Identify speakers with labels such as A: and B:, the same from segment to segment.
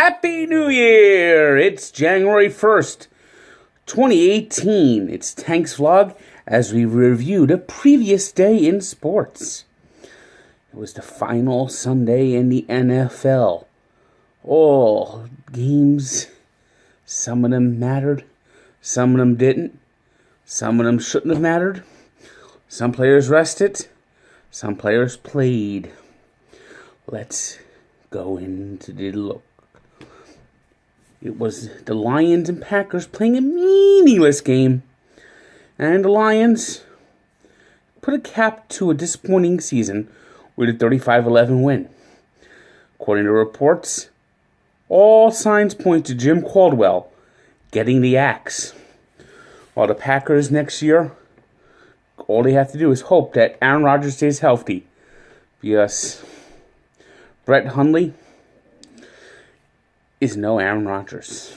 A: Happy New Year! It's January 1st, 2018. It's Tank's Vlog as we review the previous day in sports. It was the final Sunday in the NFL. All games, some of them mattered, some of them didn't. Some of them shouldn't have mattered. Some players rested, some players played. Let's go into the look. It was the Lions and Packers playing a meaningless game. And the Lions put a cap to a disappointing season with a 35-11 win. According to reports, all signs point to Jim Caldwell getting the axe. While the Packers next year, all they have to do is hope that Aaron Rodgers stays healthy. Because Brett Hundley is no Aaron Rodgers.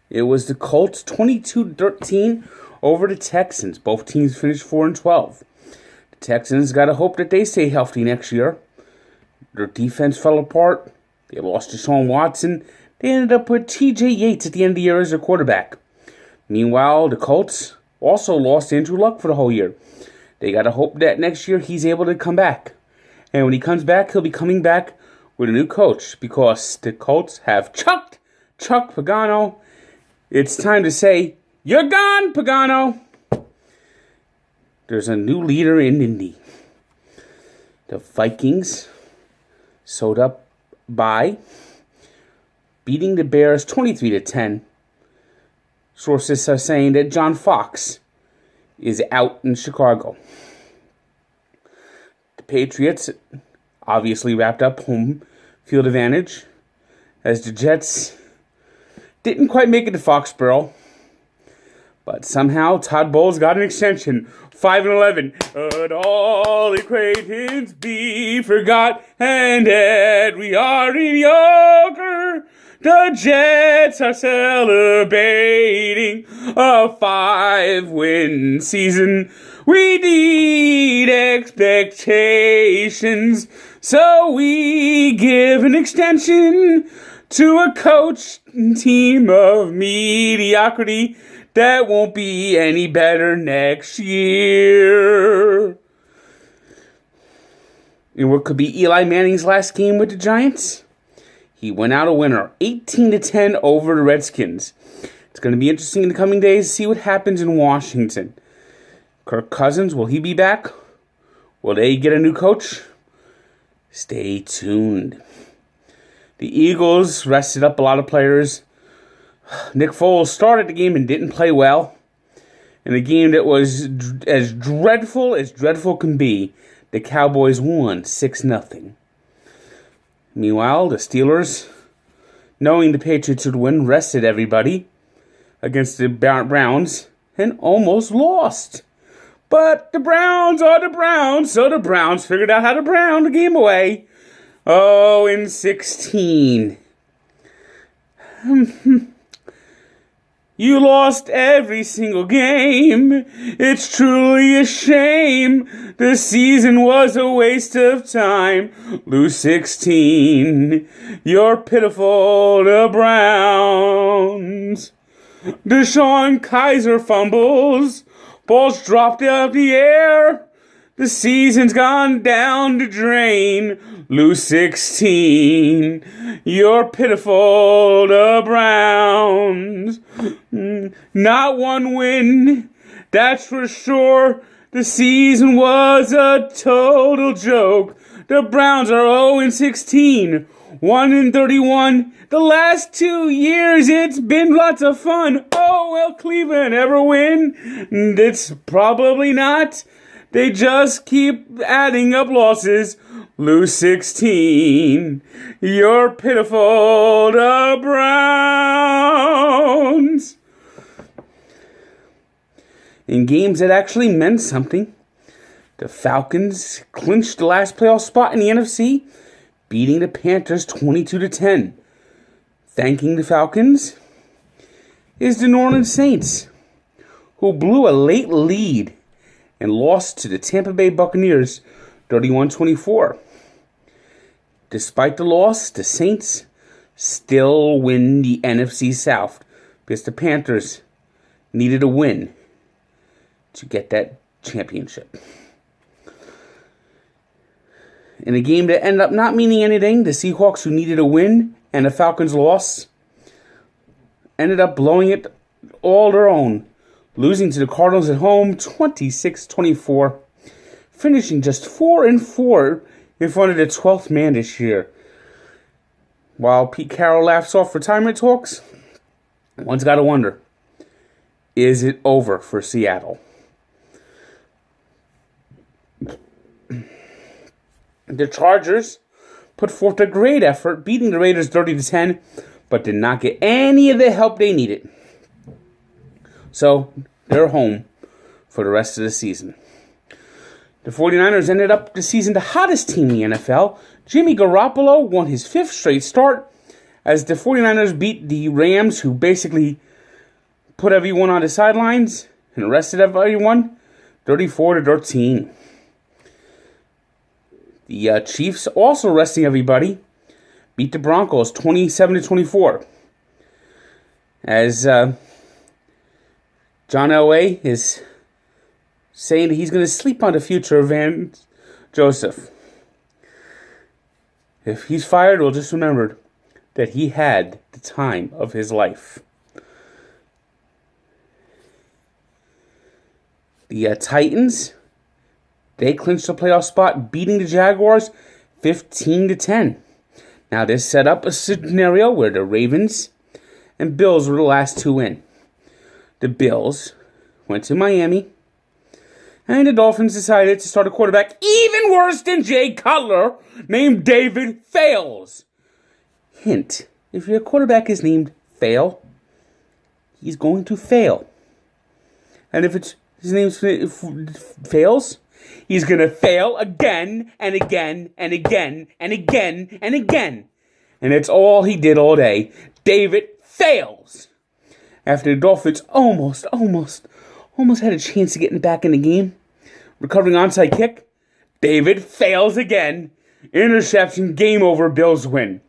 A: It was the Colts 22-13 over the Texans. Both teams finished 4-12. The Texans got to hope that they stay healthy next year. Their defense fell apart. They lost Deshaun Watson. They ended up with T.J. Yates at the end of the year as their quarterback. Meanwhile, the Colts also lost Andrew Luck for the whole year. They got to hope that next year he's able to come back. And when he comes back, he'll be coming back with a new coach because the Colts have chucked Chuck Pagano. It's time to say, you're gone, Pagano. There's a new leader in Indy. The Vikings sewed up by beating the Bears 23-10. Sources are saying that John Fox is out in Chicago. The Patriots obviously wrapped up home field advantage as the Jets didn't quite make it to Foxborough. But somehow Todd Bowles got an extension. 5-11. But all acquaintance be forgot, and that we are mediocre. The Jets are celebrating a 5-win season. We need expectations, so we give an extension to a coach team of mediocrity that won't be any better next year. In what could be Eli Manning's last game with the Giants, he went out a winner, 18-10 over the Redskins. It's going to be interesting in the coming days to see what happens in Washington. Kirk Cousins, will he be back? Will they get a new coach? Stay tuned. The Eagles rested up a lot of players. Nick Foles started the game and didn't play well. In a game that was as dreadful can be, the Cowboys won 6-0. Meanwhile, the Steelers, knowing the Patriots would win, rested everybody against the Browns and almost lost. But the Browns are the Browns, so the Browns figured out how to brown the game away. 0-16. You lost every single game. It's truly a shame. The season was a waste of time. Lose 16. You're pitiful, the Browns. Deshaun Kaiser fumbles. Balls dropped out the air. The season's gone down the drain. Lose 16. You're pitiful, the Browns. Not one win, that's for sure. The season was a total joke. The Browns are 0-16. 1-31. The last 2 years, it's been lots of fun. Oh, will Cleveland ever win? It's probably not. They just keep adding up losses. Lose 16. You're pitiful, the Browns. In games that actually meant something, the Falcons clinched the last playoff spot in the NFC, beating the Panthers 22-10. Thanking the Falcons is the New Orleans Saints, who blew a late lead and lost to the Tampa Bay Buccaneers 31-24. Despite the loss, the Saints still win the NFC South because the Panthers needed a win to get that championship. In a game that ended up not meaning anything, the Seahawks, who needed a win, and the Falcons' loss, ended up blowing it all their own, losing to the Cardinals at home 26-24, finishing just 4-4 in front of the 12th man this year. While Pete Carroll laughs off retirement talks, one's got to wonder, is it over for Seattle? The Chargers put forth a great effort, beating the Raiders 30-10, but did not get any of the help they needed. So, they're home for the rest of the season. The 49ers ended up the season the hottest team in the NFL. Jimmy Garoppolo won his 5th straight start as the 49ers beat the Rams, who basically put everyone on the sidelines and arrested everyone 34-13. The Chiefs, also resting everybody, beat the Broncos 27-24. As John Elway is saying that he's going to sleep on the future of Van Joseph. If he's fired, we'll just remember that he had the time of his life. The Titans, they clinched a playoff spot, beating the Jaguars 15-10. Now, this set up a scenario where the Ravens and Bills were the last two in. The Bills went to Miami, and the Dolphins decided to start a quarterback even worse than Jay Cutler, named David Fales. Hint, if your quarterback is named Fail, he's going to fail. And if his name fails, he's going to fail again and again and again and again and again. And it's all he did all day. David fails. After the Dolphins almost had a chance to get back in the game, recovering onside kick, David fails again. Interception, game over, Bills win.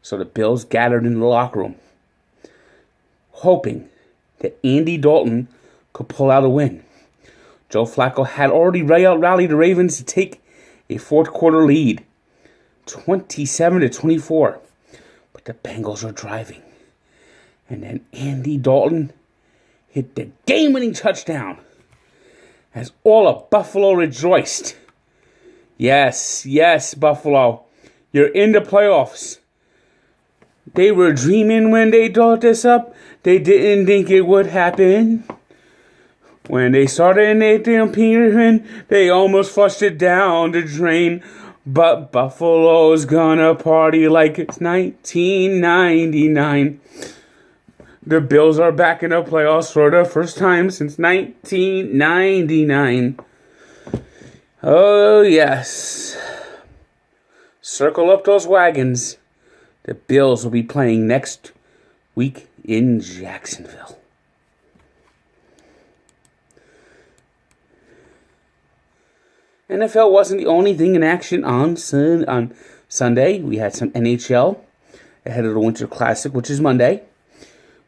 A: So the Bills gathered in the locker room, hoping that Andy Dalton could pull out a win. Joe Flacco had already rallied the Ravens to take a fourth quarter lead, 27-24. But the Bengals were driving. And then Andy Dalton hit the game-winning touchdown as all of Buffalo rejoiced. Yes, Buffalo, you're in the playoffs. They were dreaming when they brought this up. They didn't think it would happen. When they started Nathan Peterman, they almost flushed it down the drain. But Buffalo's gonna party like it's 1999. The Bills are back in the playoffs for the first time since 1999. Oh, yes. Circle up those wagons. The Bills will be playing next week in Jacksonville. NFL wasn't the only thing in action on Sunday. We had some NHL ahead of the Winter Classic, which is Monday.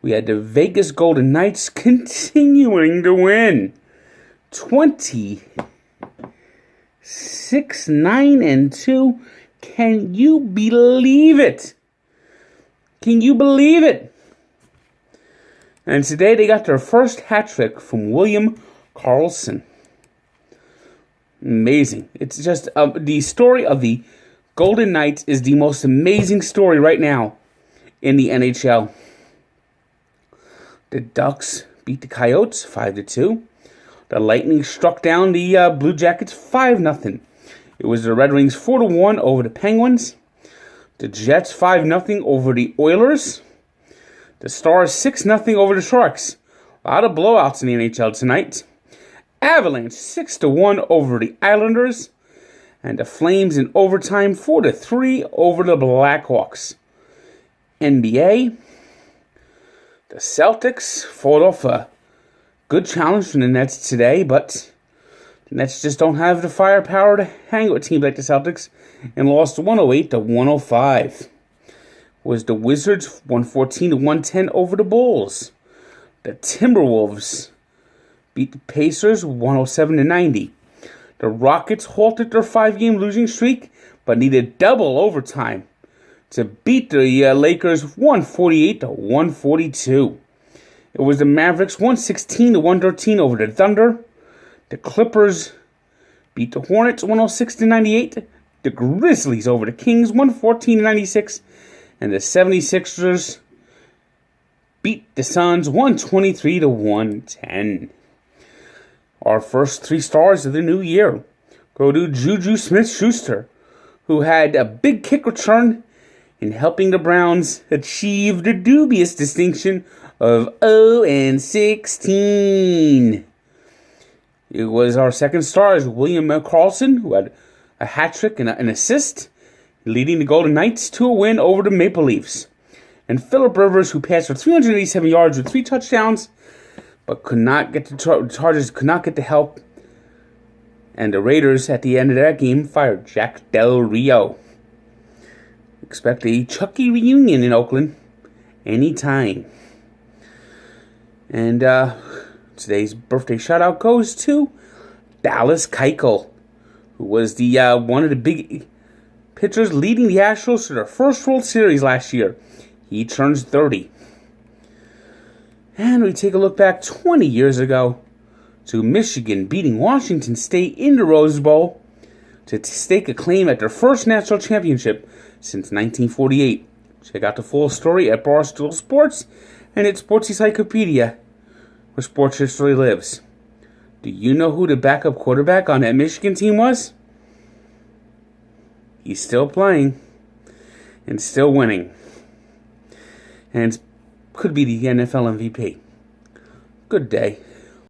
A: We had the Vegas Golden Knights continuing to win. 26-9-2. Can you believe it? Can you believe it? And today they got their first hat trick from William Karlsson. Amazing. It's just the story of the Golden Knights is the most amazing story right now in the NHL. The Ducks beat the Coyotes 5-2. The Lightning struck down the Blue Jackets 5-0. It was the Red Wings 4-1 over the Penguins. The Jets 5-0 over the Oilers. The Stars 6-0 over the Sharks. A lot of blowouts in the NHL tonight. Avalanche 6-1 over the Islanders. And the Flames in overtime 4-3 over the Blackhawks. NBA. The Celtics fought off a good challenge from the Nets today, but The Nets just don't have the firepower to hang with teams like the Celtics and lost 108 to 105. Was the Wizards 114 to 110 over the Bulls. The Timberwolves beat the Pacers 107 to 90. The Rockets halted their 5-game losing streak but needed double overtime to beat the Lakers 148 to 142. It was the Mavericks 116 to 113 over the Thunder. The Clippers beat the Hornets 106 to 98. The Grizzlies over the Kings 114 to 96. And the 76ers beat the Suns 123 to 110. Our first 3 stars of the new year go to Juju Smith-Schuster, who had a big kick return in helping the Browns achieve the dubious distinction of 0-16. It was our second star is William Carlson, who had a hat trick and an assist, leading the Golden Knights to a win over the Maple Leafs. And Phillip Rivers, who passed for 387 yards with 3 touchdowns, but could not get the Chargers could not get the help. And the Raiders, at the end of that game, fired Jack Del Rio. Expect a Chucky reunion in Oakland anytime. And today's birthday shout-out goes to Dallas Keuchel, who was the one of the big pitchers leading the Astros to their first World Series last year. He turns 30. And we take a look back 20 years ago to Michigan beating Washington State in the Rose Bowl to stake a claim at their first national championship since 1948. Check out the full story at Barstool Sports and its Sports Encyclopedia, where sports history lives. Do you know who the backup quarterback on that Michigan team was? He's still playing and still winning. And could be the NFL MVP. Good day.